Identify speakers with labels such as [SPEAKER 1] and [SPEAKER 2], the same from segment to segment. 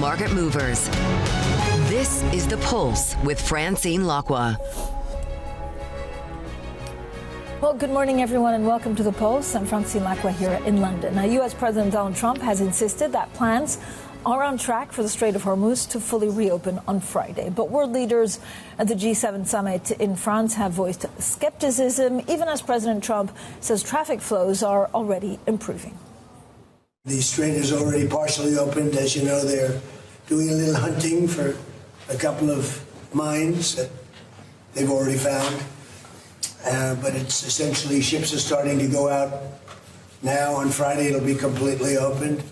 [SPEAKER 1] market movers. This is The Pulse with Francine Lacqua.
[SPEAKER 2] Well, good morning, everyone, and welcome to The Pulse. I'm Francine Lacqua here in London. Now, U.S. President Donald Trump has insisted that plans are on track for the Strait of Hormuz to fully reopen on Friday. But world leaders at the G7 summit in France have voiced skepticism, even as President Trump says traffic flows are already improving.
[SPEAKER 3] The strait is already partially opened. As you know, they're doing a little hunting for a couple of mines that they've already found. But it's essentially ships are starting to go out now. On Friday, it'll be completely opened.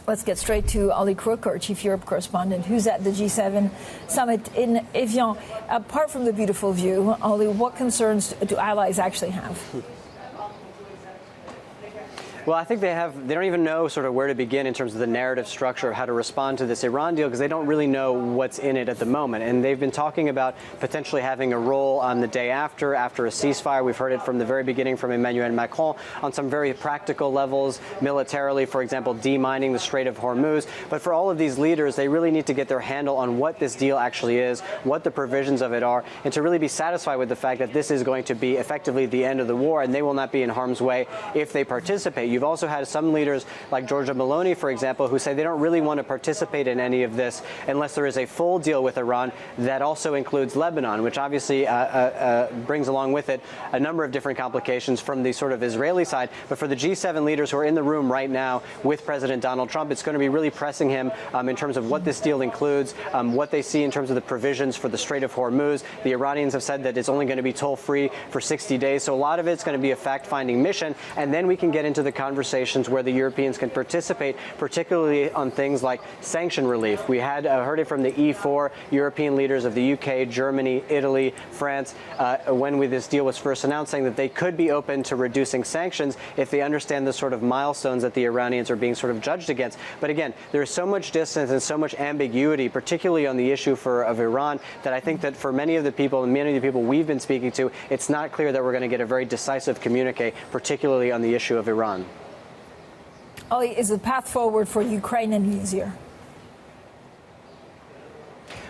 [SPEAKER 2] Let's get straight to Ollie Crook, our Chief Europe correspondent, who's at the G7 summit in Evian. Apart from the beautiful view, Ollie, what concerns do allies actually have?
[SPEAKER 4] Well, I think they don't even know sort of where to begin in terms of the narrative structure of how to respond to this Iran deal, because they don't really know what's in it at the moment. And they've been talking about potentially having a role on the day after a ceasefire. We've heard it from the very beginning from Emmanuel Macron on some very practical levels, militarily, for example, demining the Strait of Hormuz. But for all of these leaders, they really need to get their handle on what this deal actually is, what the provisions of it are, and to really be satisfied with the fact that this is going to be effectively the end of the war, and they will not be in harm's way if they participate. You've also had some leaders like Giorgia Meloni, for example, who say they don't really want to participate in any of this unless there is a full deal with Iran that also includes Lebanon, which obviously brings along with it a number of different complications from the sort of Israeli side. But for the G7 leaders who are in the room right now with President Donald Trump, it's going to be really pressing him in terms of what this deal includes, what they see in terms of the provisions for the Strait of Hormuz. The Iranians have said that it's only going to be toll-free for 60 days. So a lot of it's going to be a fact-finding mission. And then we can get into the conversations where the Europeans can participate, particularly on things like sanction relief. We had heard it from the E4 European leaders of the UK, Germany, Italy, France, when this deal was first announced, saying that they could be open to reducing sanctions if they understand the sort of milestones that the Iranians are being sort of judged against. But again, there's so much distance and so much ambiguity, particularly on the issue of Iran, that I think that for many of the people we've been speaking to, it's not clear that we're going to get a very decisive communique, particularly on the issue of Iran.
[SPEAKER 2] Ollie, is the path forward for Ukraine any easier?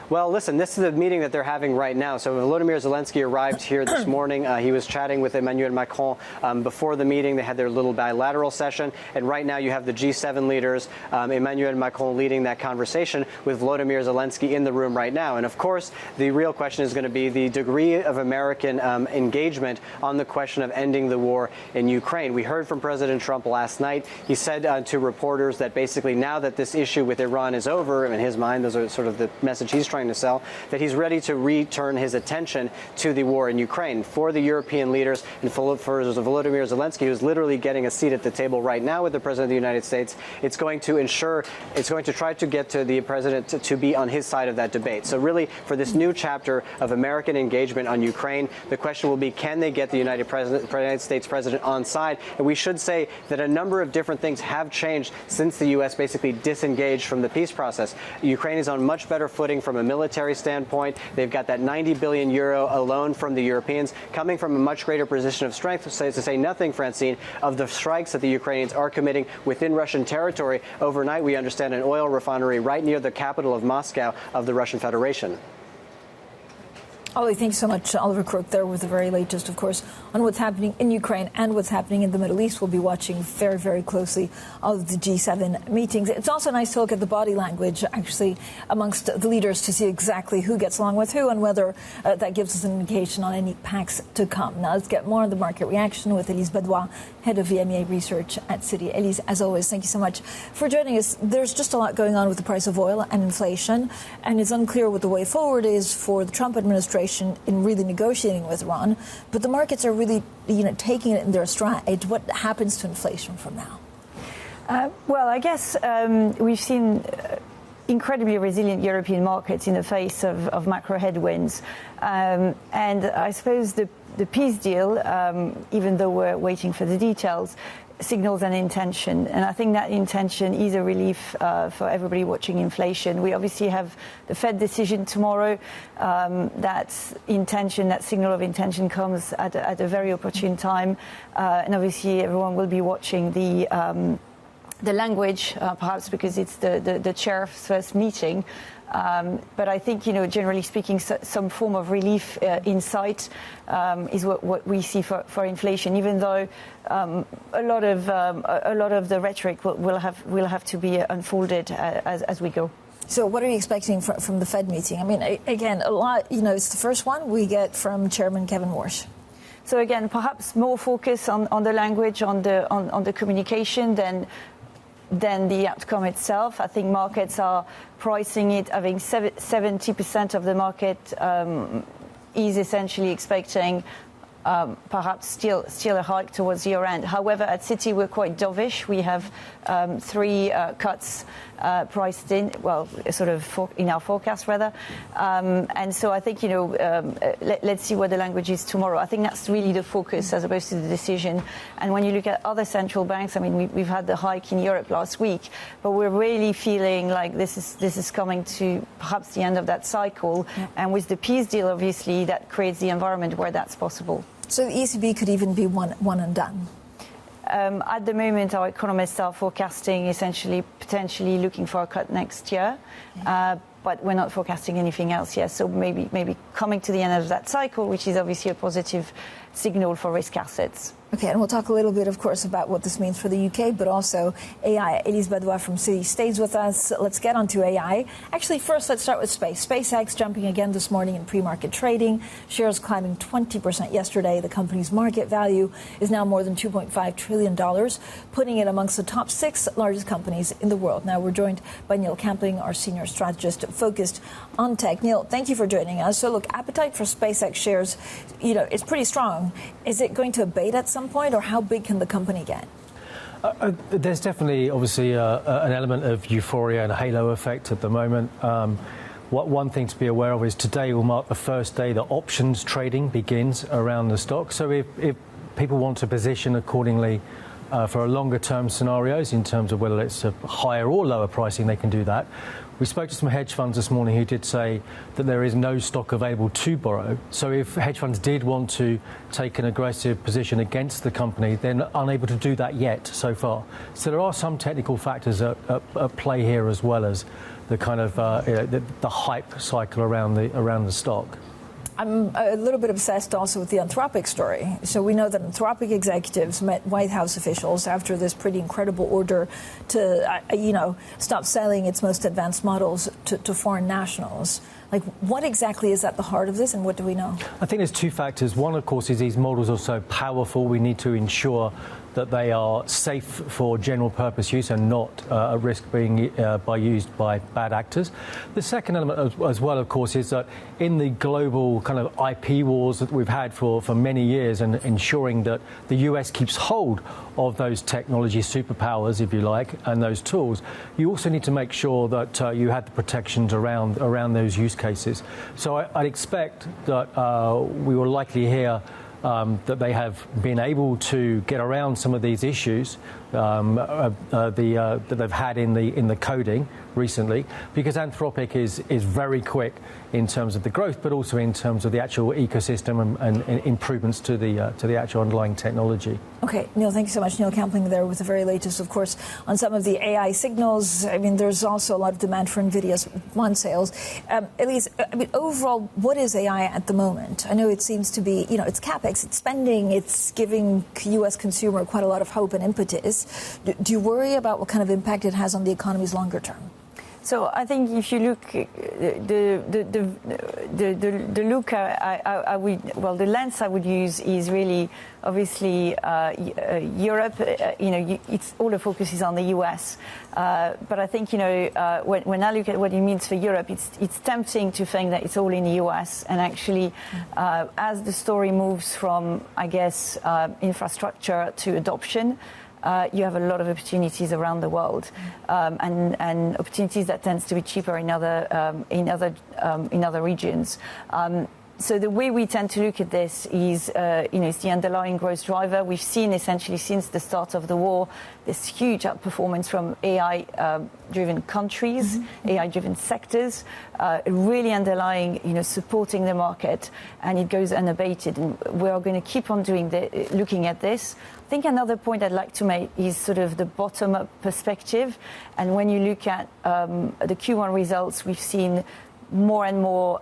[SPEAKER 4] Well, listen, this is the meeting that they're having right now. So Volodymyr Zelensky arrived here this morning. He was chatting with Emmanuel Macron before the meeting. They had their little bilateral session. And right now you have the G7 leaders, Emmanuel Macron leading that conversation with Volodymyr Zelensky in the room right now. And of course, the real question is going to be the degree of American engagement on the question of ending the war in Ukraine. We heard from President Trump last night. He said to reporters that basically now that this issue with Iran is over, in his mind, those are sort of the message he's trying to sell, that he's ready to return his attention to the war in Ukraine. For the European leaders and for Volodymyr Zelensky, who's literally getting a seat at the table right now with the President of the United States, it's going to try to get to the President to be on his side of that debate. So really, for this new chapter of American engagement on Ukraine, the question will be, can they get the United States President on side? And we should say that a number of different things have changed since the U.S. basically disengaged from the peace process. Ukraine is on much better footing from a military standpoint. They've got that 90 billion euro alone from the Europeans, coming from a much greater position of strength, to say nothing, Francine, of the strikes that the Ukrainians are committing within Russian territory. Overnight, we understand an oil refinery right near the capital of Moscow of the Russian Federation.
[SPEAKER 2] Ollie, thanks so much. Oliver Crook there with the very latest, of course, on what's happening in Ukraine and what's happening in the Middle East. We'll be watching very, very closely all of the G7 meetings. It's also nice to look at the body language, actually, amongst the leaders to see exactly who gets along with who and whether that gives us an indication on any pacts to come. Now, let's get more on the market reaction with Elise Badoy, head of EMEA research at Citi. Elise, as always, thank you so much for joining us. There's just a lot going on with the price of oil and inflation, and it's unclear what the way forward is for the Trump administration in really negotiating with Iran, but the markets are really, taking it in their stride. What happens to inflation from now?
[SPEAKER 5] Well, I guess we've seen incredibly resilient European markets in the face of macro headwinds, and I suppose the peace deal, even though we're waiting for the details, signals an intention, and I think that intention is a relief for everybody watching inflation. We obviously have the Fed decision tomorrow. That signal of intention comes at a very opportune time, and obviously everyone will be watching the the language, perhaps because it's the chair's first meeting. But I think, generally speaking, some form of relief in sight is what we see for inflation, even though a lot of the rhetoric will have to be unfolded as we go.
[SPEAKER 2] So what are you expecting from the Fed meeting? I mean, again, a lot, it's the first one we get from Chairman Kevin Warsh.
[SPEAKER 5] So again, perhaps more focus on the language, on the communication than the outcome itself. I think markets are pricing it, having 70% of the market is essentially expecting perhaps still a hike towards year end. However, at Citi we're quite dovish. We have 3 cuts priced in, in our forecast rather. And so I think, let's see what the language is tomorrow. I think that's really the focus as opposed to the decision. And when you look at other central banks, I mean, we've had the hike in Europe last week, but we're really feeling like this is coming to perhaps the end of that cycle. Yeah. And with the peace deal, obviously, that creates the environment where that's possible.
[SPEAKER 2] So the ECB could even be one and done?
[SPEAKER 5] At the moment, our economists are forecasting essentially potentially looking for a cut next year, but we're not forecasting anything else yet. So maybe coming to the end of that cycle, which is obviously a positive signal for risk assets.
[SPEAKER 2] Okay, and we'll talk a little bit, of course, about what this means for the UK, but also AI. Elise Badoy from Citi stays with us. Let's get on to AI. Actually, first, let's start with space. SpaceX jumping again this morning in pre-market trading. Shares climbing 20% yesterday. The company's market value is now more than $2.5 trillion, putting it amongst the top 6 largest companies in the world. Now, we're joined by Neil Campling, our senior strategist focused on tech. Neil, thank you for joining us. So, look, appetite for SpaceX shares, it's pretty strong. Is it going to abate at some point, or how big can the company get?
[SPEAKER 6] There's definitely, obviously, an element of euphoria and a halo effect at the moment. One thing to be aware of is today will mark the first day that options trading begins around the stock. So if people want to position accordingly for a longer-term scenarios in terms of whether it's a higher or lower pricing, they can do that. We spoke to some hedge funds this morning who did say that there is no stock available to borrow. So if hedge funds did want to take an aggressive position against the company, they're unable to do that yet so far. So there are some technical factors at play here, as well as the kind of the hype cycle around the stock.
[SPEAKER 2] I'm a little bit obsessed also with the Anthropic story. So we know that Anthropic executives met White House officials after this pretty incredible order to, stop selling its most advanced models to foreign nationals. Like, what exactly is at the heart of this, and what do we know? I
[SPEAKER 6] think there's 2 factors. One, of course, is these models are so powerful. We need to ensure that they are safe for general purpose use and not at risk being used by bad actors. The second element as well, of course, is that in the global kind of IP wars that we've had for many years, and ensuring that the US keeps hold of those technology superpowers, if you like, and those tools, you also need to make sure that you had the protections around those use cases. So I'd expect that we will likely hear that they have been able to get around some of these issues that they've had in the coding recently, because Anthropic is very quick in terms of the growth, but also in terms of the actual ecosystem and improvements to the actual underlying technology.
[SPEAKER 2] Okay, Neil, thank you so much. Neil Campling there with the very latest, of course, on some of the AI signals. I mean, there's also a lot of demand for NVIDIA's one sales. Elise, I mean, overall, what is AI at the moment? I know it seems to be, it's CapEx, it's spending, it's giving U.S. consumer quite a lot of hope and impetus. Do you worry about what kind of impact it has on the economy's longer term?
[SPEAKER 5] So I think if you look, the lens I would use is really obviously Europe. It's all the focus is on the US. But I think when I look at what it means for Europe, it's tempting to think that it's all in the US. And actually, as the story moves from, I guess, infrastructure to adoption, you have a lot of opportunities around the world, and opportunities that tends to be cheaper in other regions. So the way we tend to look at this is, it's the underlying growth driver. We've seen essentially since the start of the war this huge outperformance from AI-driven countries, AI-driven sectors, really underlying, supporting the market, and it goes unabated. And we are going to keep on looking at this. I think another point I'd like to make is sort of the bottom-up perspective. And when you look at the Q1 results, we've seen more and more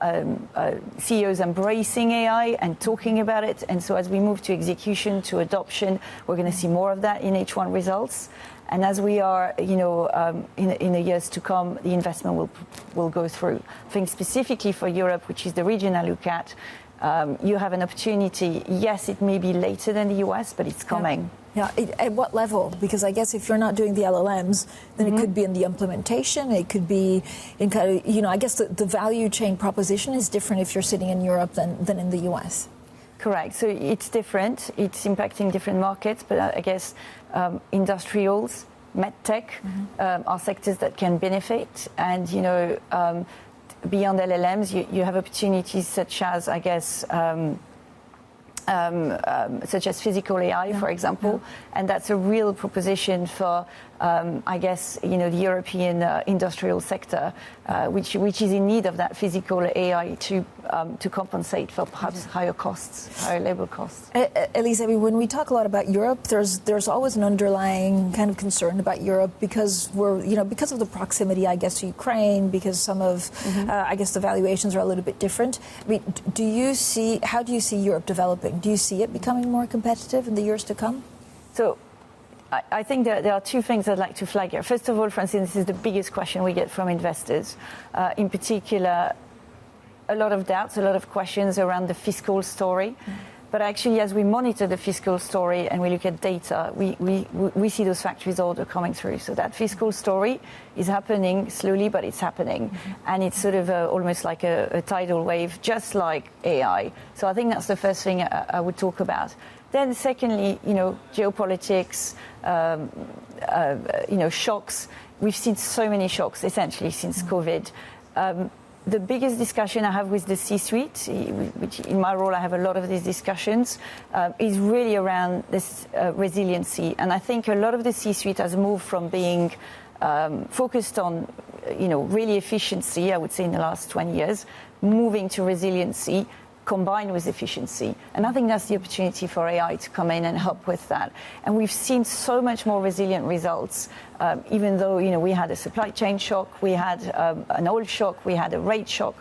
[SPEAKER 5] CEOs embracing AI and talking about it. And so as we move to execution, to adoption, we're going to see more of that in H1 results. And as we are, in the years to come, the investment will go through. I think specifically for Europe, which is the region I look at, you have an opportunity. Yes, it may be later than the US, but it's coming.
[SPEAKER 2] Yeah, at what level? Because I guess if you're not doing the LLMs, then it could be in the implementation. It could be in kind of, I guess the value chain proposition is different if you're sitting in Europe than in the US.
[SPEAKER 5] Correct. So it's different. It's impacting different markets. But I guess industrials, medtech are sectors that can benefit. And, beyond LLMs, you have opportunities such as, I guess, such as physical AI, for example, and that's a real proposition for, I guess, the European industrial sector, which is in need of that physical AI to compensate for perhaps higher costs, higher labor costs.
[SPEAKER 2] Elise, when we talk a lot about Europe, there's always an underlying kind of concern about Europe because because of the proximity, I guess, to Ukraine, because some of, I guess, the valuations are a little bit different. I mean, how do you see Europe developing? Do you see it becoming more competitive in the years to come?
[SPEAKER 5] So I think that there are two things I'd like to flag here. First of all, Francine, this is the biggest question we get from investors. In particular, a lot of doubts, a lot of questions around the fiscal story. But actually, as we monitor the fiscal story and we look at data, we see those factories order coming through. So that fiscal story is happening slowly, but it's happening. And it's sort of almost like a tidal wave, just like AI. So I think that's the first thing I would talk about. Then secondly, geopolitics, shocks. We've seen so many shocks, essentially, since COVID. The biggest discussion I have with the C-suite, which in my role I have a lot of these discussions, is really around this resiliency. And I think a lot of the C-suite has moved from being focused on, really efficiency, I would say in the last 20 years, moving to resiliency, combined with efficiency. And I think that's the opportunity for AI to come in and help with that. And we've seen so much more resilient results, even though, we had a supply chain shock, we had an oil shock, we had a rate shock.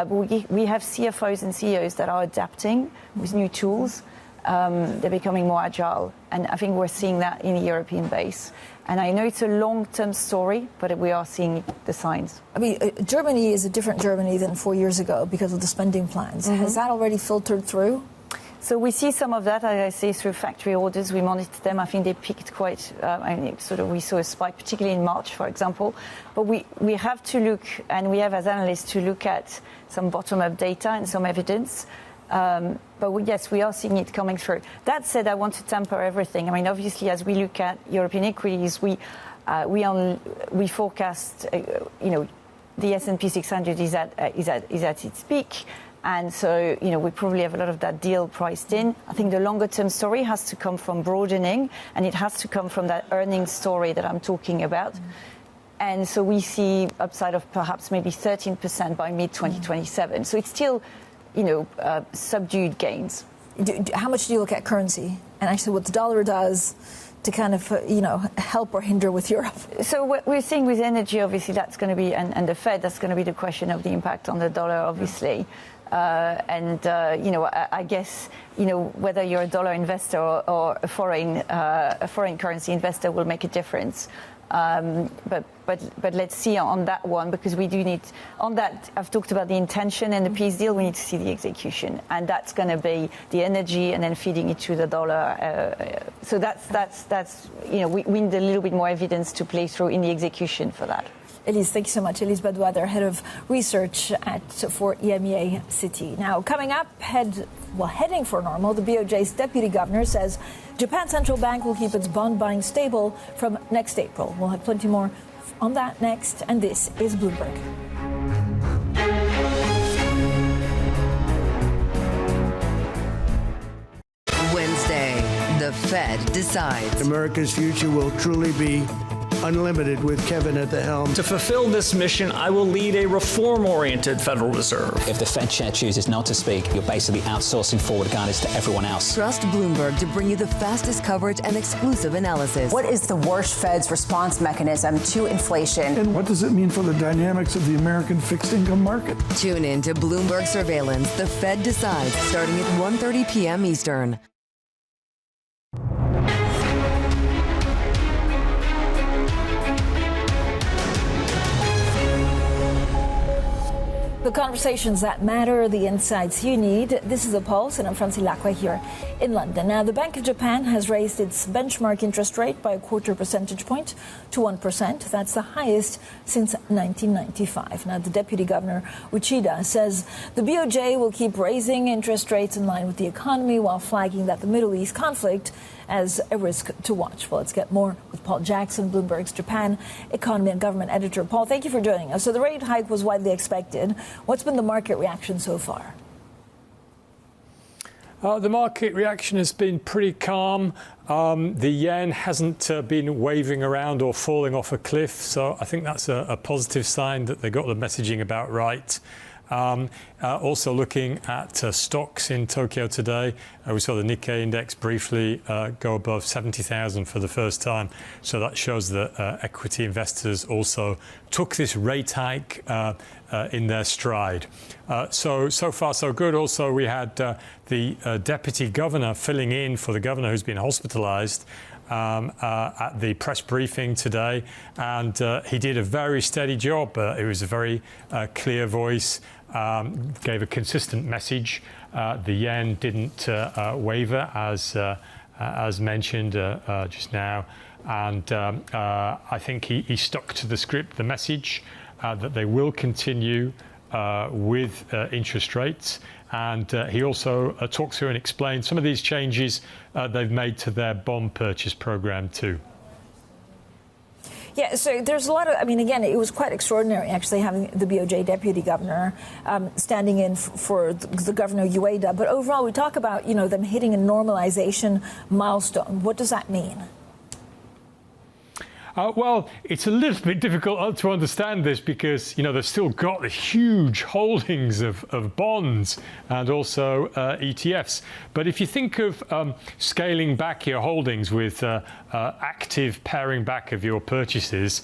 [SPEAKER 5] We have CFOs and CEOs that are adapting with new tools. They're becoming more agile. And I think we're seeing that in the European base. And I know it's a long-term story, but we are seeing the signs.
[SPEAKER 2] I mean, Germany is a different Germany than 4 years ago because of the spending plans. Has that already filtered through?
[SPEAKER 5] So we see some of that, as I say, through factory orders. We monitor them. I think they peaked quite. We saw a spike, particularly in March, for example. But we have to look, and we have as analysts to look at some bottom-up data and some evidence. But yes, we are seeing it coming through. That said, I want to temper everything. I mean, obviously, as we look at European equities, we forecast, the S&P 600 is at its peak. And so, we probably have a lot of that deal priced in. I think the longer-term story has to come from broadening, and it has to come from that earnings story that I'm talking about. And so we see upside of perhaps maybe 13% by mid-2027. So it's still, subdued gains.
[SPEAKER 2] How much do you look at currency and actually what the dollar does to kind of, help or hinder with Europe?
[SPEAKER 5] So what we're seeing with energy, obviously, that's going to be, and the Fed, that's going to be the question of the impact on the dollar, obviously. I guess, whether you're a dollar investor or a foreign currency investor will make a difference. But let's see on that one, because we do need, on that, I've talked about the intention and the peace deal, we need to see the execution. And that's going to be the energy and then feeding it to the dollar. So that's we need a little bit more evidence to play through in the execution for that.
[SPEAKER 2] Elise, thank you so much. Elise Badoy, head of research for EMEA Citi. Now, coming up, heading for normal, the BOJ's deputy governor says Japan's central bank will keep its bond buying stable from next April. We'll have plenty more on that next, and this is Bloomberg.
[SPEAKER 1] Fed decides.
[SPEAKER 3] America's future will truly be unlimited with Kevin at the helm.
[SPEAKER 7] To fulfill this mission, I will lead a reform-oriented Federal Reserve.
[SPEAKER 8] If the Fed chair chooses not to speak, you're basically outsourcing forward guidance to everyone else.
[SPEAKER 1] Trust Bloomberg to bring you the fastest coverage and exclusive analysis.
[SPEAKER 9] What is the worst Fed's response mechanism to inflation?
[SPEAKER 10] And what does it mean for the dynamics of the American fixed income market?
[SPEAKER 1] Tune in to Bloomberg Surveillance. The Fed decides, starting at 1:30 p.m. Eastern.
[SPEAKER 2] The conversations that matter, the insights you need. This is The Pulse, and I'm Francine Lacqua here in London. Now, the Bank of Japan has raised its benchmark interest rate by a quarter percentage point to 1%. That's the highest since 1995. Now, the Deputy Governor, Uchida, says the BOJ will keep raising interest rates in line with the economy while flagging that the Middle East conflict as a risk to watch. Well, let's get more with Paul Jackson, Bloomberg's Japan economy and government editor. Paul, thank you for joining us. So the rate hike was widely expected. What's been the market reaction so far?
[SPEAKER 11] The market reaction has been pretty calm. The yen hasn't been waving around or falling off a cliff, so I think that's a positive sign that they got the messaging about right. Also looking at stocks in Tokyo today, we saw the Nikkei index briefly go above 70,000 for the first time. So that shows that equity investors also took this rate hike in their stride. So far so good. Also, we had the deputy governor filling in for the governor who's been hospitalized at the press briefing today, and he did a very steady job. It was a very clear voice, gave a consistent message. The yen didn't waver as mentioned just now, and I think he stuck to the script, the message that they will continue with interest rates. And he also talked through and explained some of these changes they've made to their bond purchase program too.
[SPEAKER 2] Yeah, so there's a lot of, I mean, again, it was quite extraordinary actually having the BOJ deputy governor standing in for the governor Ueda. But overall, we talk about, them hitting a normalization milestone. What does that mean?
[SPEAKER 11] Well, it's a little bit difficult to understand this because, they've still got the huge holdings of bonds and also ETFs. But if you think of scaling back your holdings with active paring back of your purchases,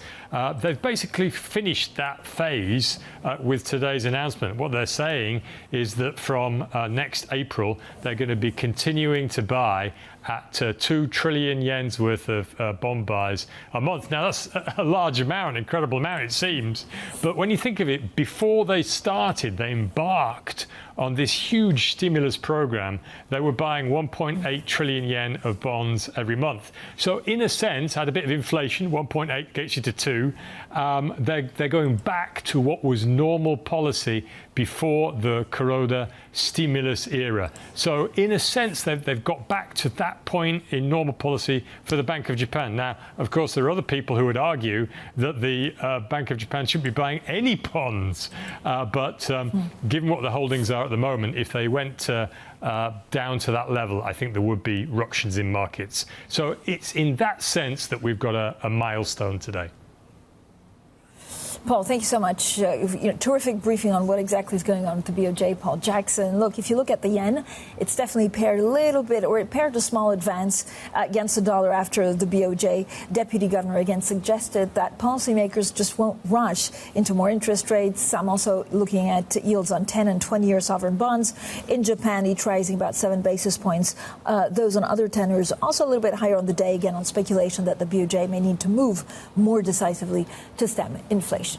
[SPEAKER 11] they've basically finished that phase with today's announcement. What they're saying is that from next April, they're going to be continuing to buy at 2 trillion yen's worth of bond buys a month. Now, that's a large amount, incredible amount, it seems. But when you think of it, before they started, they embarked on this huge stimulus program. They were buying 1.8 trillion yen of bonds every month. So in a sense, had a bit of inflation, 1.8 gets you to 2. They're going back to what was normal policy before the Corona stimulus era. So in a sense, they've got back to that point in normal policy for the Bank of Japan. Now, of course, there are other people who would argue that the Bank of Japan shouldn't be buying any bonds. But given what the holdings are at the moment, if they went down to that level, I think there would be ructions in markets. So it's in that sense that we've got a milestone today.
[SPEAKER 2] Paul, thank you so much. Terrific briefing on what exactly is going on with the BOJ. Paul Jackson. Look, if you look at the yen, it's definitely paired a little bit, or it paired a small advance against the dollar after the BOJ deputy governor again suggested that policymakers just won't rush into more interest rates. I'm also looking at yields on 10 and 20-year sovereign bonds. In Japan, each rising about 7 basis points. Those on other tenors also a little bit higher on the day, again on speculation that the BOJ may need to move more decisively to stem inflation.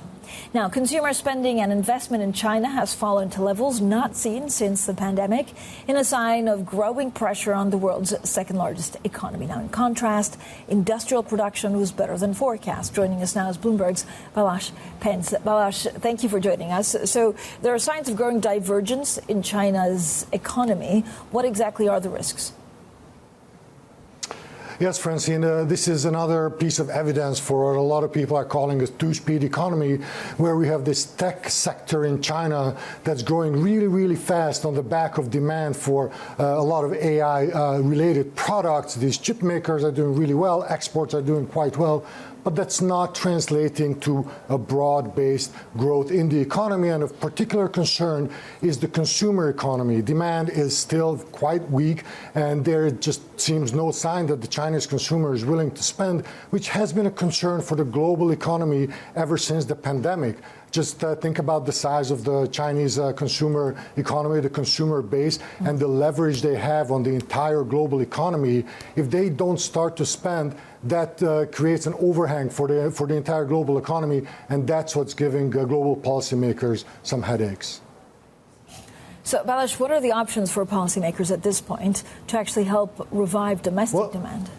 [SPEAKER 2] Now, consumer spending and investment in China has fallen to levels not seen since the pandemic, in a sign of growing pressure on the world's second largest economy. Now, in contrast, industrial production was better than forecast. Joining us now is Bloomberg's Balazs Pence. Balazs, thank you for joining us. So there are signs of growing divergence in China's economy. What exactly are the risks?
[SPEAKER 12] Yes, Francine, this is another piece of evidence for what a lot of people are calling a two-speed economy, where we have this tech sector in China that's growing really, really fast on the back of demand for a lot of AI-related products. These chip makers are doing really well, exports are doing quite well, but that's not translating to a broad-based growth in the economy. And of particular concern is the consumer economy. Demand is still quite weak, and there just seems no sign that the Chinese consumer is willing to spend, which has been a concern for the global economy ever since the pandemic. Just think about the size of the Chinese consumer economy, the consumer base, and the leverage they have on the entire global economy. If they don't start to spend, that creates an overhang for the entire global economy, and that's what's giving global policymakers some headaches.
[SPEAKER 2] So, Badoy, what are the options for policymakers at this point to actually help revive domestic demand?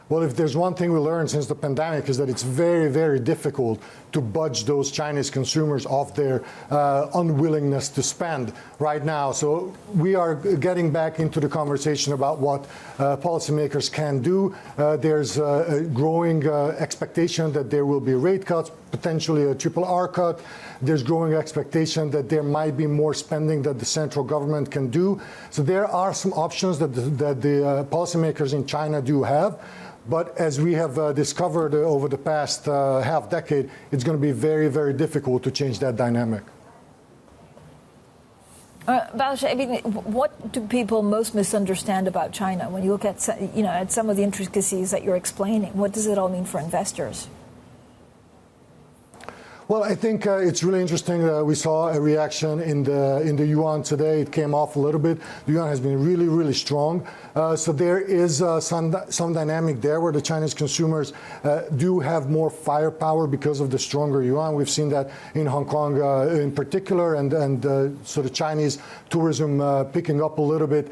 [SPEAKER 12] Well, if there's one thing we learned since the pandemic is that it's very, very difficult to budge those Chinese consumers off their unwillingness to spend right now. So we are getting back into the conversation about what policymakers can do. There's a growing expectation that there will be rate cuts, potentially a RRR cut. There's growing expectation that there might be more spending that the central government can do. So there are some options that the policymakers in China do have. But as we have discovered over the past half decade, it's going to be very, very difficult to change that dynamic.
[SPEAKER 2] Badoy, I mean, what do people most misunderstand about China when you look at, at some of the intricacies that you're explaining? What does it all mean for investors?
[SPEAKER 12] Well, I think it's really interesting. We saw a reaction in the yuan today. It came off a little bit. The yuan has been really, really strong. So there is some dynamic there where the Chinese consumers do have more firepower because of the stronger yuan. We've seen that in Hong Kong in particular, and so the Chinese tourism picking up a little bit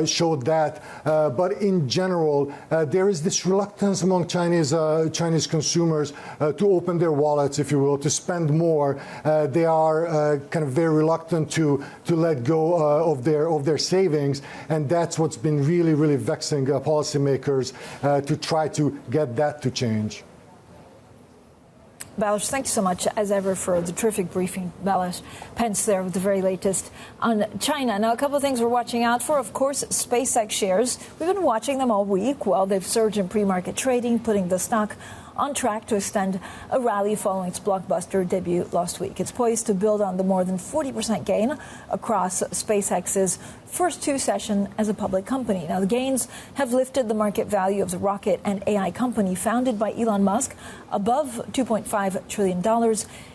[SPEAKER 12] showed that. But in general, there is this reluctance among Chinese consumers to open their wallets, if you will, to spend more. They are kind of very reluctant to let go of their savings, and that's what's been really, really vexing policymakers to try to get that to change.
[SPEAKER 2] Badoy, thank you so much, as ever, for the terrific briefing. Badoy Pence there with the very latest on China. Now, a couple of things we're watching out for. Of course, SpaceX shares. We've been watching them all week. Well, they've surged in pre-market trading, putting the stock on track to extend a rally following its blockbuster debut last week. It's poised to build on the more than 40% gain across SpaceX's first two sessions as a public company. Now, the gains have lifted the market value of the rocket and AI company founded by Elon Musk above $2.5 trillion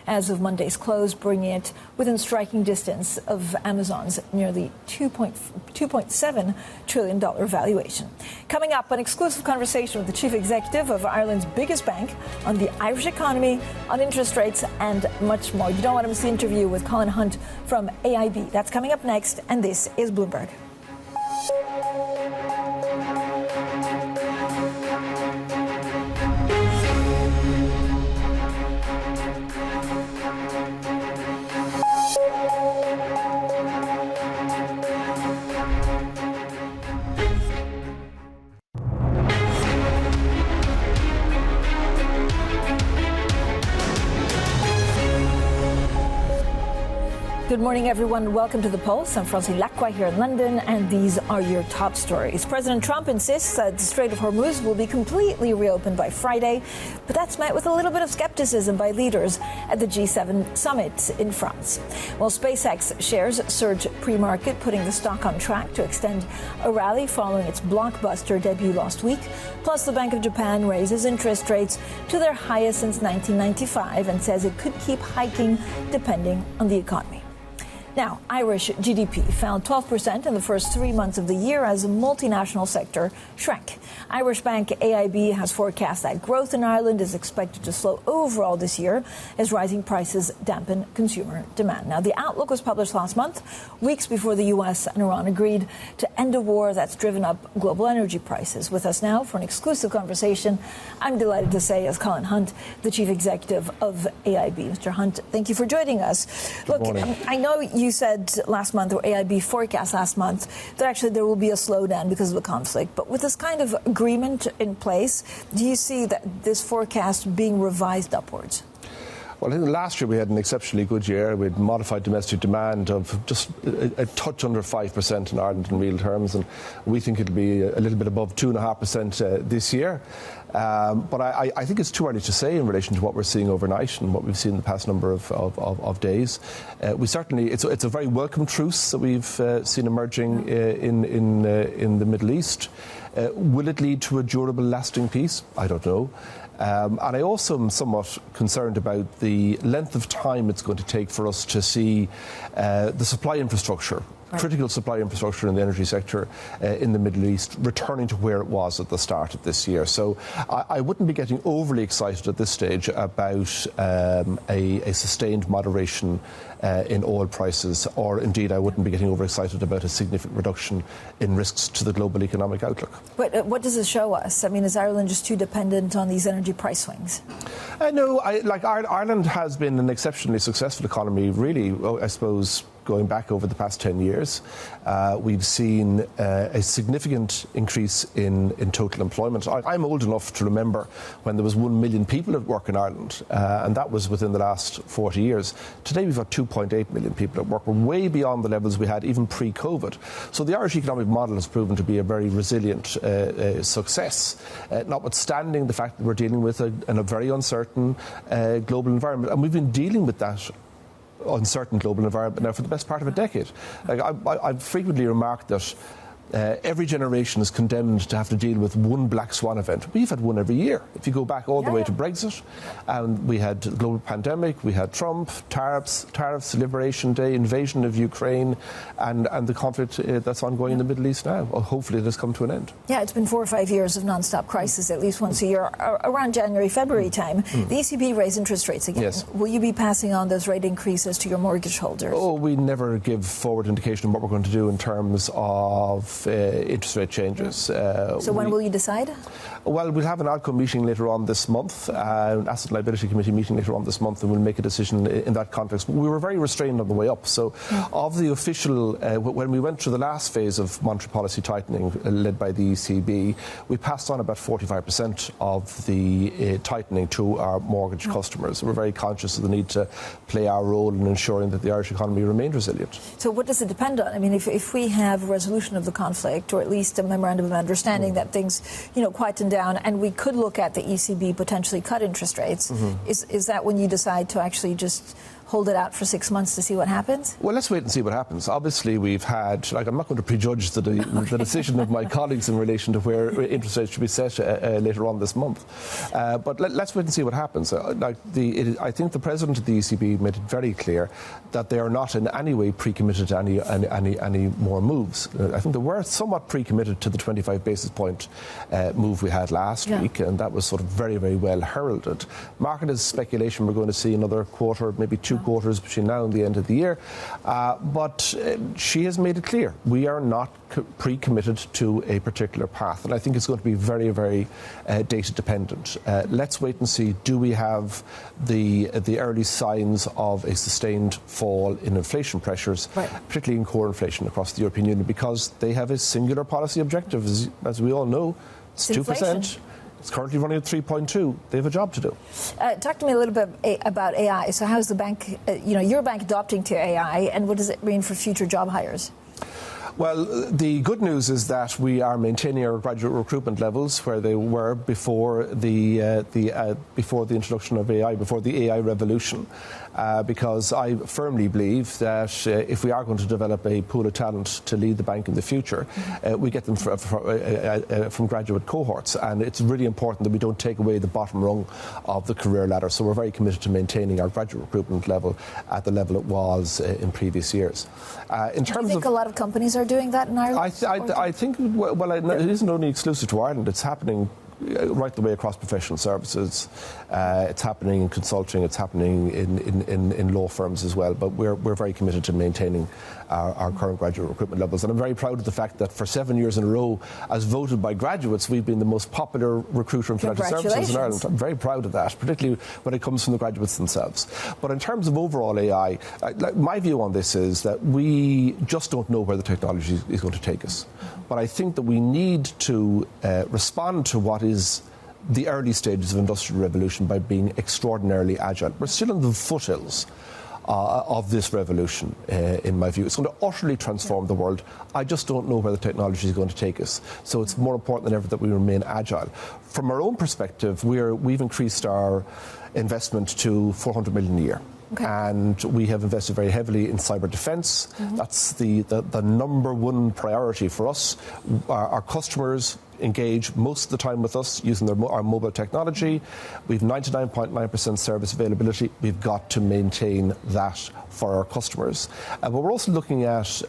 [SPEAKER 2] as of Monday's close, bringing it within striking distance of Amazon's nearly $2.7 trillion valuation. Coming up, an exclusive conversation with the chief executive of Ireland's biggest bank on the Irish economy, on interest rates, and much more. You don't want to miss the interview with Colin Hunt from AIB. That's coming up next, and this is Bloomberg. Good morning, everyone. Welcome to The Pulse. I'm Francine Lacqua here in London, and these are your top stories. President Trump insists that the Strait of Hormuz will be completely reopened by Friday, but that's met with a little bit of skepticism by leaders at the G7 summit in France. Well, SpaceX shares surge pre-market, putting the stock on track to extend a rally following its blockbuster debut last week. Plus, the Bank of Japan raises interest rates to their highest since 1995 and says it could keep hiking depending on the economy. Now, Irish GDP fell 12% in the first 3 months of the year as the multinational sector shrank. Irish bank AIB has forecast that growth in Ireland is expected to slow overall this year as rising prices dampen consumer demand. Now, the outlook was published last month, weeks before the U.S. and Iran agreed to end a war that's driven up global energy prices. With us now for an exclusive conversation, I'm delighted to say, is Colin Hunt, the chief executive of AIB. Mr. Hunt, thank you for joining us.
[SPEAKER 13] Good morning.
[SPEAKER 2] I know you said last month, or AIB forecast last month, that actually there will be a slowdown because of the conflict. But with this kind of agreement in place, do you see that this forecast being revised upwards?
[SPEAKER 13] Well, I think last year we had an exceptionally good year with modified domestic demand of just a touch under 5% in Ireland in real terms, and we think it'll be a little bit above 2.5% this year. But I think it's too early to say in relation to what we're seeing overnight and what we've seen in the past number of days. We certainly, it's a very welcome truce that we've seen emerging in the Middle East. Will it lead to a durable, lasting peace? I don't know. And I also am somewhat concerned about the length of time it's going to take for us to see the supply infrastructure, critical supply infrastructure in the energy sector in the Middle East returning to where it was at the start of this year. So I wouldn't be getting overly excited at this stage about a sustained moderation in oil prices, or indeed I wouldn't be getting overexcited about a significant reduction in risks to the global economic outlook.
[SPEAKER 2] But what does it show us? I mean, is Ireland just too dependent on these energy price swings?
[SPEAKER 13] No, Ireland has been an exceptionally successful economy, really, I suppose, going back over the past 10 years. We've seen a significant increase in total employment. I'm old enough to remember when there was 1 million people at work in Ireland, and that was within the last 40 years. Today we've got 2.8 million people at work. We're way beyond the levels we had even pre-COVID. So the Irish economic model has proven to be a very resilient success, notwithstanding the fact that we're dealing with a very uncertain global environment. And we've been dealing with that uncertain global environment now for the best part of a decade. I've frequently remarked that every generation is condemned to have to deal with one black swan event. We've had one every year. If you go back all the way to Brexit, and we had the global pandemic, we had Trump, tariffs, Liberation Day, invasion of Ukraine, and the conflict that's ongoing in the Middle East now. Well, hopefully it has come to an end.
[SPEAKER 2] Yeah, it's been 4 or 5 years of non-stop crisis, at least once a year, around January, February time. The ECB raised interest rates again.
[SPEAKER 13] Yes.
[SPEAKER 2] Will you be passing on those rate increases to your mortgage holders?
[SPEAKER 13] Oh, we never give forward indication of what we're going to do in terms of interest rate changes.
[SPEAKER 2] So when will you decide?
[SPEAKER 13] Well, we'll have an outcome meeting later on this month, an Asset Liability Committee meeting later on this month, and we'll make a decision in that context. But we were very restrained on the way up. So of the official, when we went through the last phase of monetary policy tightening led by the ECB, we passed on about 45% of the tightening to our mortgage customers. We're very conscious of the need to play our role in ensuring that the Irish economy remained resilient.
[SPEAKER 2] So what does it depend on? I mean, if we have a resolution of the conflict, or at least a memorandum of understanding that things, quieten down, and we could look at the ECB potentially cut interest rates, is that when you decide to actually just hold it out for 6 months to see what happens?
[SPEAKER 13] Well, let's wait and see what happens. Obviously, we've had, I'm not going to prejudge the decision of my colleagues in relation to where interest rates should be set later on this month. But let's wait and see what happens. I think the President of the ECB made it very clear that they are not in any way pre-committed to any more moves. I think they were somewhat pre-committed to the 25 basis point move we had last week, and that was sort of very, very well heralded. Market is speculation we're going to see another quarter, maybe 2 quarters between now and the end of the year. But she has made it clear we are not pre-committed to a particular path. And I think it's going to be very, very data dependent. Let's wait and see. Do we have the early signs of a sustained fall in inflation pressures, particularly in core inflation across the European Union, because they have a singular policy objective, as we all know. It's 2%. It's currently running at 3.2. They have a job to do.
[SPEAKER 2] Talk to me a little bit about AI. So how is the bank, your bank adopting to AI, and what does it mean for future job hires?
[SPEAKER 13] Well, the good news is that we are maintaining our graduate recruitment levels where they were before the introduction of AI, before the AI revolution, because I firmly believe that if we are going to develop a pool of talent to lead the bank in the future, we get them from graduate cohorts, and it's really important that we don't take away the bottom rung of the career ladder. So we're very committed to maintaining our graduate recruitment level at the level it was in previous years. In terms
[SPEAKER 2] Do you think a lot of companies are doing that in Ireland?
[SPEAKER 13] I think, well, it isn't only exclusive to Ireland. It's happening right the way across professional services. It's happening in consulting, it's happening in law firms as well, but we're very committed to maintaining our current graduate recruitment levels. And I'm very proud of the fact that for 7 years in a row, as voted by graduates, we've been the most popular recruiter in financial services in Ireland. I'm very proud of that, particularly when it comes from the graduates themselves. But in terms of overall AI, my view on this is that we just don't know where the technology is going to take us. But I think that we need to respond to what is the early stages of industrial revolution by being extraordinarily agile. We're still in the foothills of this revolution, in my view. It's going to utterly transform the world. I just don't know where the technology is going to take us. So it's more important than ever that we remain agile. From our own perspective, we've increased our investment to 400 million a year. Okay. And we have invested very heavily in cyber defence. That's the number one priority for us. Our customers engage most of the time with us using our mobile technology. We've 99.9% service availability. We've got to maintain that for our customers. But we're also looking at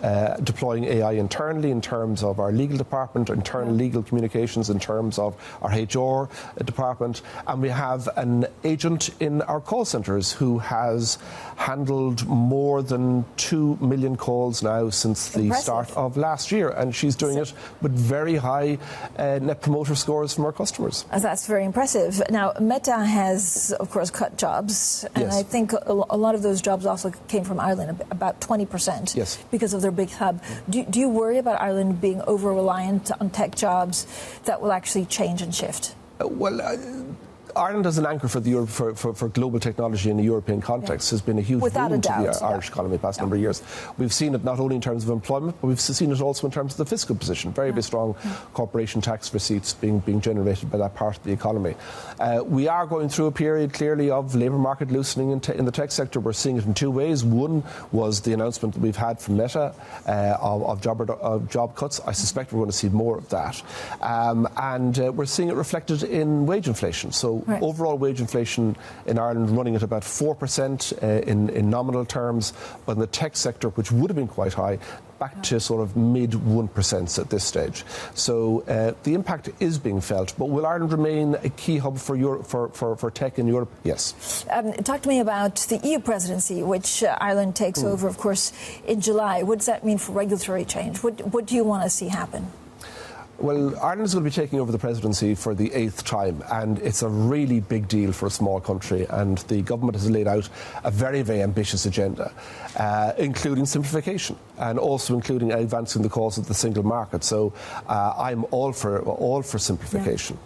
[SPEAKER 13] deploying AI internally in terms of our legal department, internal legal communications, in terms of our HR department. And we have an agent in our call centres who has handled more than 2 million calls now since the start of last year. And she's doing it with very high net promoter scores from our customers.
[SPEAKER 2] That's very impressive. Now, Meta has, of course, cut jobs, and I think a lot of those jobs also came from Ireland, about 20%, because of their big hub. Do you worry about Ireland being over-reliant on tech jobs that will actually change and shift?
[SPEAKER 13] Ireland as an anchor for global technology in a European context has been a huge boon to the Irish economy the past number of years. We've seen it not only in terms of employment, but we've seen it also in terms of the fiscal position. Very strong corporation tax receipts being generated by that part of the economy. We are going through a period, clearly, of labour market loosening in the tech sector. We're seeing it in two ways. One was the announcement that we've had from Meta of job cuts. I suspect we're going to see more of that. And we're seeing it reflected in wage inflation. So overall wage inflation in Ireland running at about 4% in nominal terms, but in the tech sector, which would have been quite high, back to sort of mid 1% at this stage. So the impact is being felt. But will Ireland remain a key hub for Europe, for tech in Europe? Yes.
[SPEAKER 2] Talk to me about the EU presidency, which Ireland takes over, of course, in July. What does that mean for regulatory change? What do you want to see happen?
[SPEAKER 13] Well, Ireland is going to be taking over the presidency for the 8th time, and it's a really big deal for a small country. And the government has laid out a very, very ambitious agenda, including simplification and also including advancing the cause of the single market. So I'm all for simplification.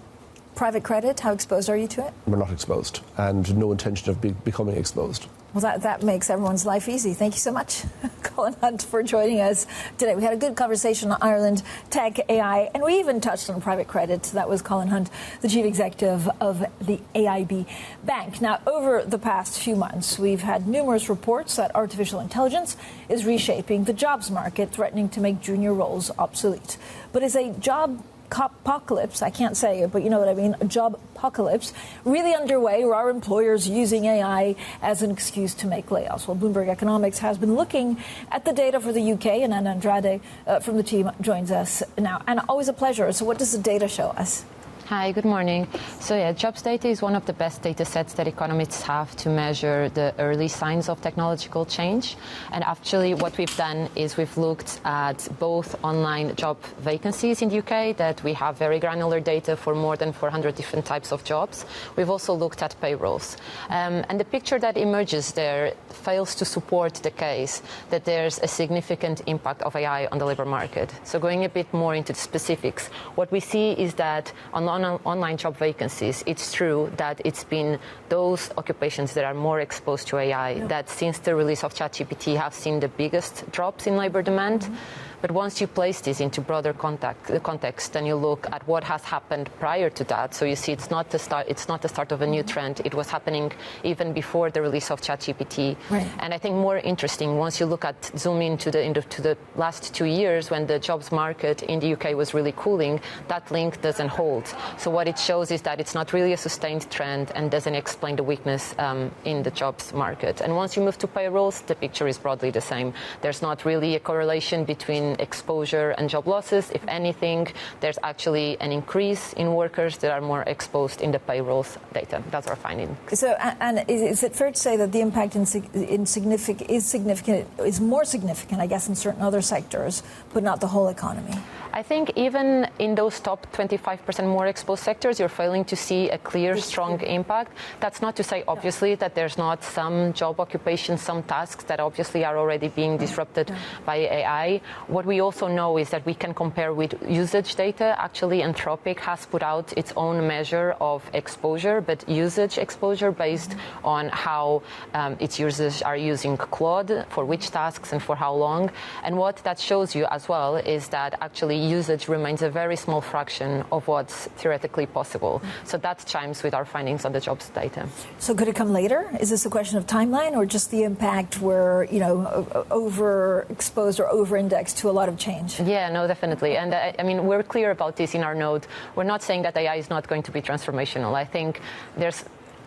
[SPEAKER 2] Private credit, how exposed are you to it?
[SPEAKER 13] We're not exposed, and no intention of becoming exposed.
[SPEAKER 2] Well, that makes everyone's life easy. Thank you so much, Colin Hunt, for joining us today. We had a good conversation on Ireland, tech, AI, and we even touched on private credit. That was Colin Hunt, the chief executive of the AIB Bank. Now, over the past few months, we've had numerous reports that artificial intelligence is reshaping the jobs market, threatening to make junior roles obsolete. But is a job-pocalypse, I can't say it, but you know what I mean, a job-pocalypse, really underway, where our employers using AI as an excuse to make layoffs? Well, Bloomberg Economics has been looking at the data for the UK, and Anna Andrade from the team joins us now. And always a pleasure. So what does the data show us?
[SPEAKER 14] Hi, good morning. So jobs data is one of the best data sets that economists have to measure the early signs of technological change. And actually what we've done is we've looked at both online job vacancies in the UK, that we have very granular data for more than 400 different types of jobs. We've also looked at payrolls. And the picture that emerges there fails to support the case that there's a significant impact of AI on the labor market. So going a bit more into the specifics, what we see is that on online job vacancies, it's true that it's been those occupations that are more exposed to AI that since the release of ChatGPT have seen the biggest drops in labor demand. But once you place this into broader context, and you look at what has happened prior to that, so you see it's not the start of a new trend. It was happening even before the release of ChatGPT. And I think more interesting, once you look at zoom into the last 2 years when the jobs market in the UK was really cooling, that link doesn't hold. So what it shows is that it's not really a sustained trend and doesn't explain the weakness in the jobs market. And once you move to payrolls, the picture is broadly the same. There's not really a correlation between between exposure and job losses. If anything, there's actually an increase in workers that are more exposed in the payrolls data. That's our finding.
[SPEAKER 2] So, and is it fair to say that the impact is more significant, I guess, in certain other sectors, but not the whole economy?
[SPEAKER 14] I think even in those top 25% more exposed sectors, you're failing to see a clear, strong impact. That's not to say, obviously, that there's not some job occupations, some tasks that obviously are already being disrupted by AI. What we also know is that we can compare with usage data. Actually, Anthropic has put out its own measure of exposure, but usage exposure based on how its users are using Claude, for which tasks and for how long. And what that shows you as well is that actually usage remains a very small fraction of what's theoretically possible. So that chimes with our findings on the jobs data.
[SPEAKER 2] So could it come later? Is this a question of timeline or just the impact where, overexposed or over-indexed to a lot of change?
[SPEAKER 14] Yeah, no, definitely. And I mean, we're clear about this in our note. We're not saying that AI is not going to be transformational. I think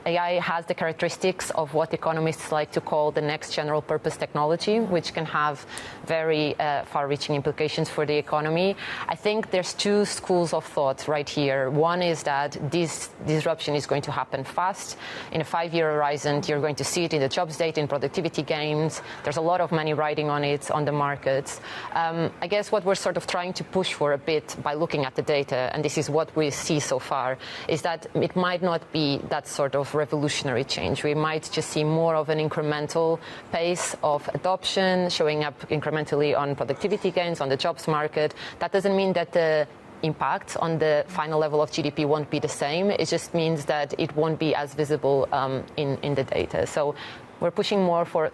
[SPEAKER 14] AI has the characteristics of what economists like to call the next general purpose technology, which can have very far-reaching implications for the economy. I think there's two schools of thought right here. One is that this disruption is going to happen fast. In a 5-year horizon, you're going to see it in the jobs data, in productivity gains. There's a lot of money riding on it, on the markets. I guess what we're sort of trying to push for a bit by looking at the data, and this is what we see so far, is that it might not be that sort of revolutionary change. We might just see more of an incremental pace of adoption, showing up incrementally on productivity gains, on the jobs market. That doesn't mean that the impact on the final level of GDP won't be the same. It just means that it won't be as visible in the data. So we're pushing more for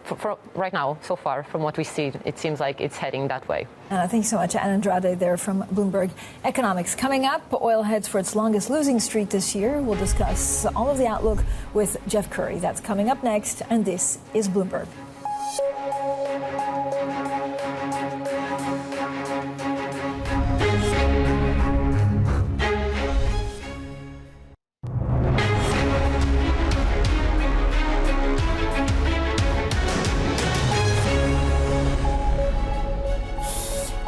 [SPEAKER 14] right now, so far, from what we see, it seems like it's heading that way.
[SPEAKER 2] Thank you so much, Anne Andrade there from Bloomberg Economics. Coming up, oil heads for its longest losing streak this year. We'll discuss all of the outlook with Jeff Currie. That's coming up next, and this is Bloomberg.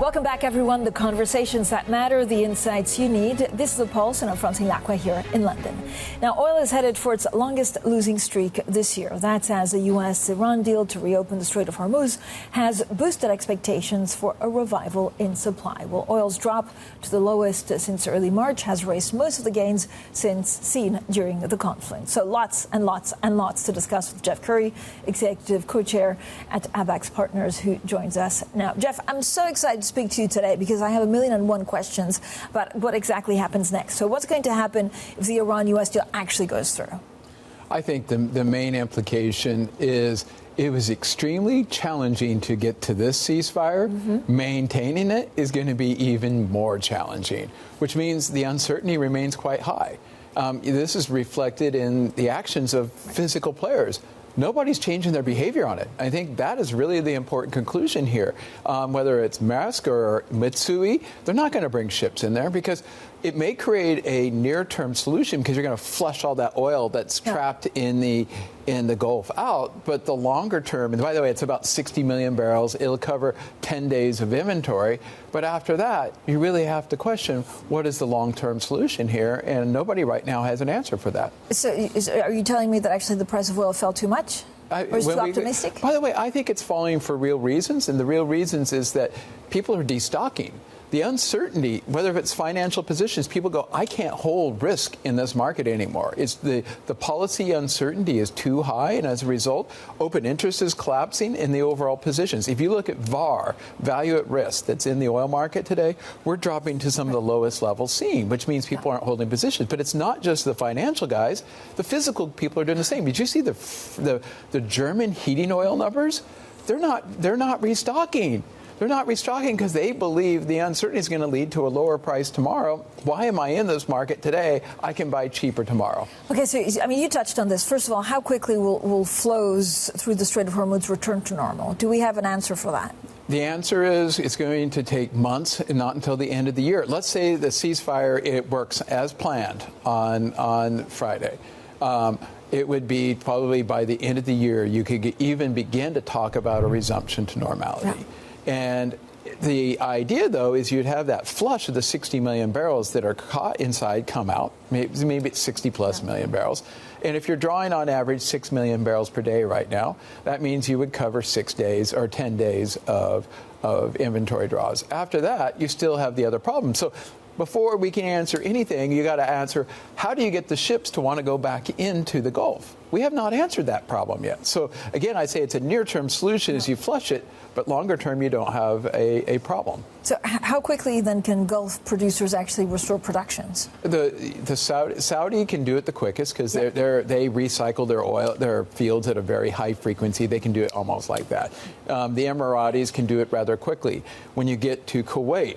[SPEAKER 2] Welcome back, everyone. The conversations that matter, the insights you need. This is The Pulse, and I'm Francine Lacqua here in London. Now, oil is headed for its longest losing streak this year. That's as a U.S.-Iran deal to reopen the Strait of Hormuz has boosted expectations for a revival in supply. Well, oil's drop to the lowest since early March has erased most of the gains since seen during the conflict. So lots and lots and lots to discuss with Jeff Currie, Executive Co-Chair at Abaxx Partners, who joins us now. Jeff, I'm so excited to speak to you today because I have 1,000,001 questions about what exactly happens next. So what's going to happen if the Iran-U.S. deal actually goes through?
[SPEAKER 15] I think the main implication is it was extremely challenging to get to this ceasefire. Maintaining it is going to be even more challenging, which means the uncertainty remains quite high. This is reflected in the actions of physical players. Nobody's changing their behavior on it. I think that is really the important conclusion here. Whether it's Maersk or Mitsui, they're not going to bring ships in there because it may create a near-term solution because you're going to flush all that oil that's trapped in the Gulf out. But the longer term, and by the way, it's about 60 million barrels. It'll cover 10 days of inventory. But after that, you really have to question what is the long-term solution here, and nobody right now has an answer for that.
[SPEAKER 2] So are you telling me that actually the price of oil fell too much? Or is it too optimistic?
[SPEAKER 15] By the way, I think it's falling for real reasons, and the real reasons is that people are destocking. The uncertainty, whether it's financial positions, people go, I can't hold risk in this market anymore. It's the policy uncertainty is too high, and as a result, open interest is collapsing in the overall positions. If you look at VAR, value at risk, that's in the oil market today, we're dropping to some of the lowest levels seen, which means people aren't holding positions. But it's not just the financial guys. The physical people are doing the same. Did you see the German heating oil numbers? They're not restocking. They're not restocking because they believe the uncertainty is going to lead to a lower price tomorrow. Why am I in this market today? I can buy cheaper tomorrow.
[SPEAKER 2] Okay, so, I mean, you touched on this. First of all, how quickly will flows through the Strait of Hormuz return to normal? Do we have an answer for that?
[SPEAKER 15] The answer is it's going to take months and not until the end of the year. Let's say the ceasefire, it works as planned on Friday. It would be probably by the end of the year you could even begin to talk about a resumption to normality. Yeah. And The idea, though, is you'd have that flush of the 60 million barrels that are caught inside come out. Maybe it's 60 plus million barrels. And if you're drawing on average 6 million barrels per day right now, that means you would cover 6 days or 10 days of inventory draws. After that, you still have the other problem. So before we can answer anything, you got to answer, how do you get the ships to want to go back into the Gulf? We have not answered that problem yet. So again, I say it's a near-term solution as you flush it, but longer term, you don't have a problem.
[SPEAKER 2] So how quickly then can Gulf producers actually restore productions?
[SPEAKER 15] The Saudi can do it the quickest because they recycle their oil, their fields at a very high frequency. They can do it almost like that. The Emiratis can do it rather quickly. When you get to Kuwait,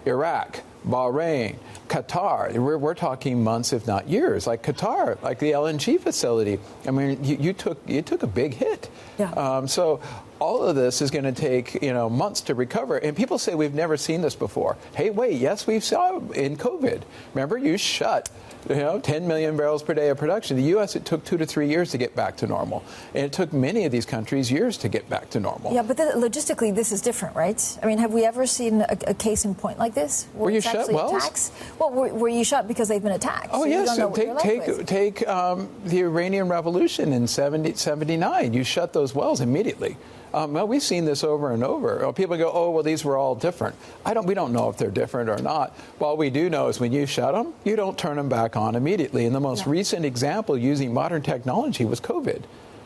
[SPEAKER 15] Iraq, Bahrain, Qatar, we're talking months, if not years. Like Qatar, like the LNG facility. I mean, you took a big hit. Yeah. So all of this is going to take months to recover. And people say we've never seen this before. Hey, wait, yes, we've saw it in COVID. Remember, you shut 10 million barrels per day of production. The U.S., it took 2 to 3 years to get back to normal. And it took many of these countries years to get back to normal.
[SPEAKER 2] Yeah, but logistically, this is different, right? I mean, have we ever seen a case in point like this?
[SPEAKER 15] Were you shut wells?
[SPEAKER 2] Attacks? Well, were you shut because they've been attacked?
[SPEAKER 15] Oh,
[SPEAKER 2] so
[SPEAKER 15] yes. Take the Iranian Revolution in 79. You shut those wells immediately. Well, we've seen this over and over. People go, oh, well, these were all different. We don't know if they're different or not. All we do know is when you shut them, you don't turn them back on immediately. And the most recent example using modern technology was COVID.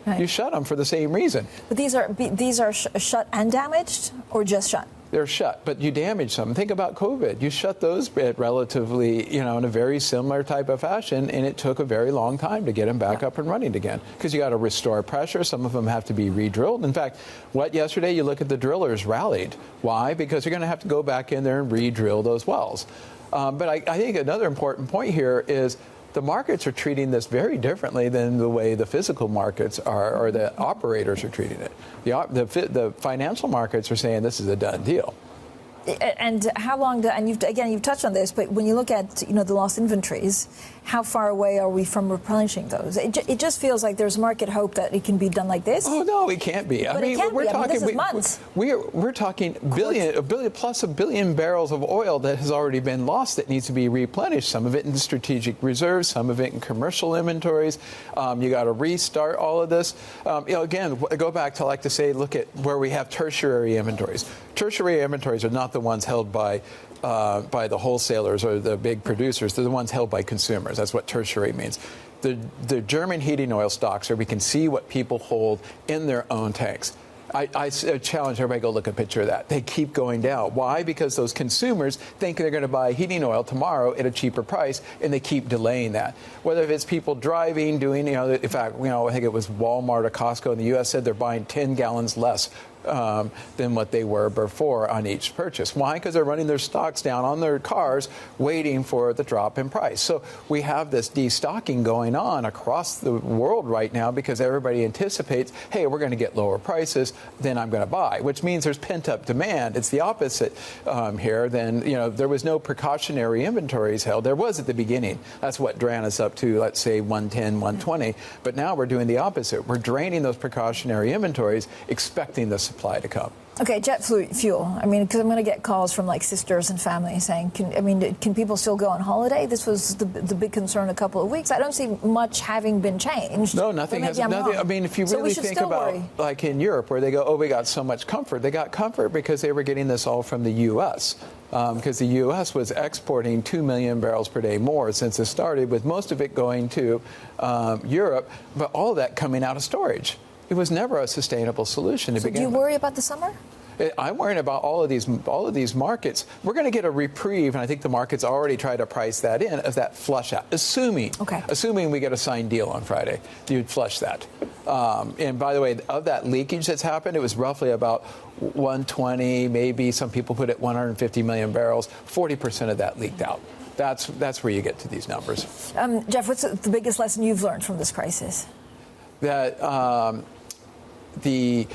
[SPEAKER 15] Right. You shut them for the same reason.
[SPEAKER 2] But these are shut and damaged, or just shut?
[SPEAKER 15] They're shut, but you damage them. Think about COVID. You shut those relatively, in a very similar type of fashion, and it took a very long time to get them back up and running again because you got to restore pressure. Some of them have to be re-drilled. In fact, yesterday you look at the drillers rallied. Why? Because you're going to have to go back in there and re-drill those wells. But I think another important point here is the markets are treating this very differently than the way the physical markets are, or the operators are treating it. The financial markets are saying this is a done deal.
[SPEAKER 2] And how long? And you've touched on this, but when you look at the lost inventories, how far away are we from replenishing those? It just feels like there's market hope that it can be done like this.
[SPEAKER 15] Oh no, it can't be.
[SPEAKER 2] We're talking this is months.
[SPEAKER 15] We're talking a billion plus a billion barrels of oil that has already been lost that needs to be replenished. Some of it in strategic reserves, some of it in commercial inventories. You got to restart all of this. Again, go back to look at where we have tertiary inventories. Tertiary inventories are not the ones held by the wholesalers or the big producers. They're the ones held by consumers. That's what tertiary means. The German heating oil stocks, where we can see what people hold in their own tanks. I challenge everybody to go look at a picture of that. They keep going down. Why? Because those consumers think they're going to buy heating oil tomorrow at a cheaper price, and they keep delaying that. Whether it's people driving, doing, in fact, I think it was Walmart or Costco in the U.S. said they're buying 10 gallons less than what they were before on each purchase. Why? Because they're running their stocks down on their cars waiting for the drop in price. So we have this destocking going on across the world right now because everybody anticipates, hey, we're going to get lower prices, then I'm going to buy, which means there's pent-up demand. It's the opposite here. Then, there was no precautionary inventories held. There was at the beginning. That's what ran us up to, let's say, 110, 120. But now we're doing the opposite. We're draining those precautionary inventories, expecting the supply to come.
[SPEAKER 2] Okay, jet fuel. I mean, because I'm going to get calls from sisters and family saying, can people still go on holiday? This was the big concern a couple of weeks. I don't see much having been changed.
[SPEAKER 15] No, nothing has. I mean, if you really think about, like in Europe, where they go, oh, we got so much comfort. They got comfort because they were getting this all from the U.S. Because the U.S. was exporting 2 million barrels per day more since it started, with most of it going to Europe, but all of that coming out of storage. It was never a sustainable solution to begin with.
[SPEAKER 2] Do you worry about the summer?
[SPEAKER 15] I'm worrying about all of these markets. We're going to get a reprieve, and I think the markets already try to price that in as that flush out. Assuming we get a signed deal on Friday, you'd flush that. And by the way, of that leakage that's happened, it was roughly about 120, maybe some people put it 150 million barrels. 40% of that leaked out. That's where you get to these numbers.
[SPEAKER 2] Jeff, what's the biggest lesson you've learned from this crisis?
[SPEAKER 15] That the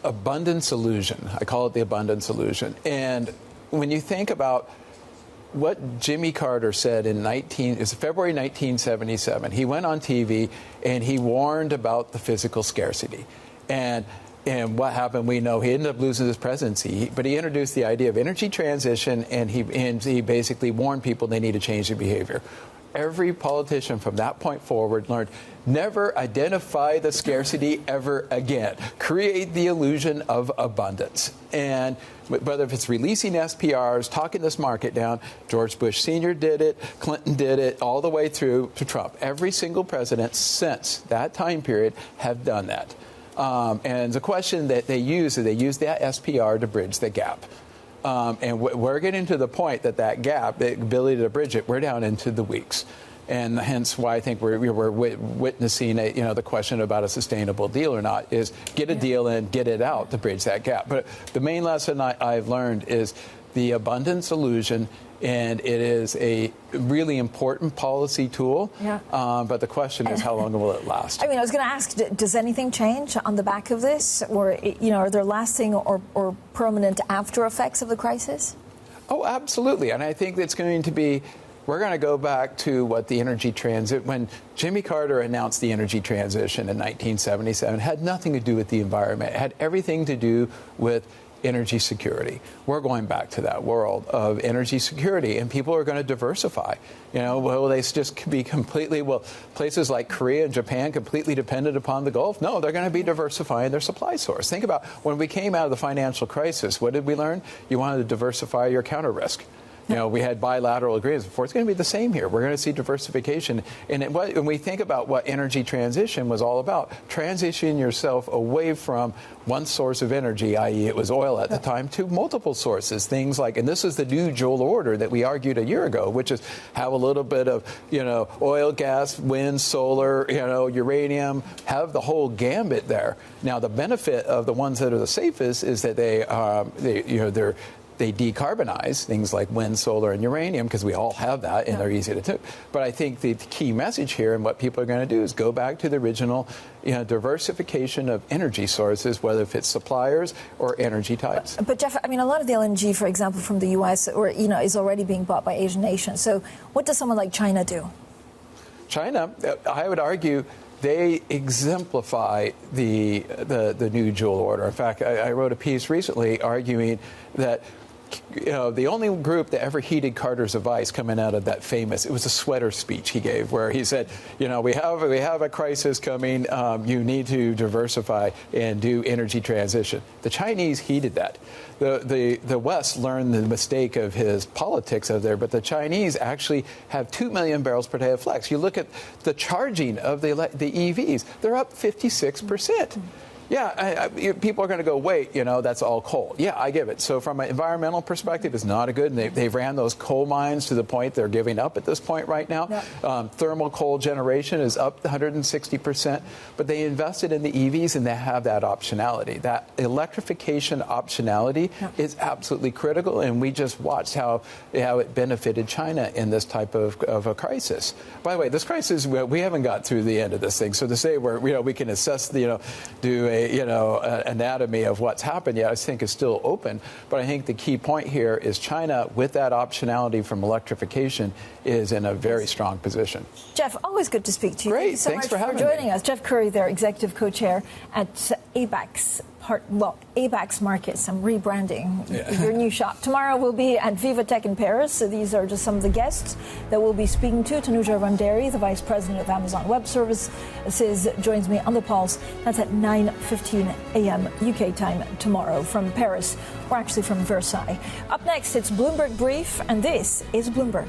[SPEAKER 15] abundance illusion. I call it the abundance illusion. And when you think about what Jimmy Carter said in February 1977, he went on TV and he warned about the physical scarcity. And And what happened, we know he ended up losing his presidency, but he introduced the idea of energy transition, and he basically warned people they need to change their behavior. Every politician from that point forward learned never identify the scarcity ever again. Create the illusion of abundance. And whether if it's releasing SPRs, talking this market down, George Bush Sr. did it, Clinton did it, all the way through to Trump. Every single president since that time period have done that. And the question that they use is they use that SPR to bridge the gap. And we're getting to the point that gap, the ability to bridge it, we're down into the weeks. And hence why I think we're witnessing the question about a sustainable deal or not is get a deal in, get it out to bridge that gap. But the main lesson I've learned is the abundance illusion, and it is a really important policy tool. Yeah. But the question is, how long will it last?
[SPEAKER 2] I mean, I was going to ask, does anything change on the back of this? Or, are there lasting or permanent after effects of the crisis?
[SPEAKER 15] Oh, absolutely. And I think it's going to be, we're going to go back to what the energy transit, when Jimmy Carter announced the energy transition in 1977, had nothing to do with the environment. It had everything to do with energy security. We're going back to that world of energy security, and people are going to diversify. Will they just be completely, places like Korea and Japan completely dependent upon the Gulf? No, they're going to be diversifying their supply source. Think about when we came out of the financial crisis, what did we learn? You wanted to diversify your counter risk. We had bilateral agreements before. It's going to be the same here. We're going to see diversification. And when we think about what energy transition was all about, transitioning yourself away from one source of energy, i.e. it was oil at the time, to multiple sources. Things like, and this is the new dual order that we argued a year ago, which is have a little bit of, oil, gas, wind, solar, uranium, have the whole gambit there. Now, the benefit of the ones that are the safest is that they decarbonize things like wind, solar, and uranium, because we all have that, and they're easy to do. But I think the key message here and what people are going to do is go back to the original diversification of energy sources, whether if it's suppliers or energy types.
[SPEAKER 2] But Jeff, I mean, a lot of the LNG, for example, from the U.S. is already being bought by Asian nations. So what does someone like China do?
[SPEAKER 15] China, I would argue, they exemplify the new dual order. In fact, I wrote a piece recently arguing that the only group that ever heeded Carter's advice coming out of that famous, it was a sweater speech he gave where he said, we have a crisis coming, you need to diversify and do energy transition. The Chinese heeded that. The West learned the mistake of his politics of there, but the Chinese actually have 2 million barrels per day of flex. You look at the charging of the EVs, they're up 56%. Yeah, people are going to go, wait, that's all coal. Yeah, I give it. So from an environmental perspective, it's not a good. They've ran those coal mines to the point they're giving up at this point right now. Yep. Thermal coal generation is up 160%. But they invested in the EVs, and they have that optionality. That electrification optionality is absolutely critical, and we just watched how it benefited China in this type of a crisis. By the way, this crisis, we haven't got through the end of this thing. So to say we can assess, do a anatomy of what's happened yet, I think is still open. But I think the key point here is China, with that optionality from electrification, is in a very strong position.
[SPEAKER 2] Jeff, always good to speak to you.
[SPEAKER 15] Great,
[SPEAKER 2] Thanks
[SPEAKER 15] for having
[SPEAKER 2] joining us. Jeff Currie, their executive co-chair at Abaxx. Abaxx Markets. I'm rebranding your new shop. Tomorrow we'll be at Viva Tech in Paris. So these are just some of the guests that we'll be speaking to. Tanuja Randeri, the Vice President of Amazon Web Services, joins me on the pulse. That's at 9:15 a.m. UK time tomorrow from Paris, or actually from Versailles. Up next, it's Bloomberg Brief, and this is Bloomberg.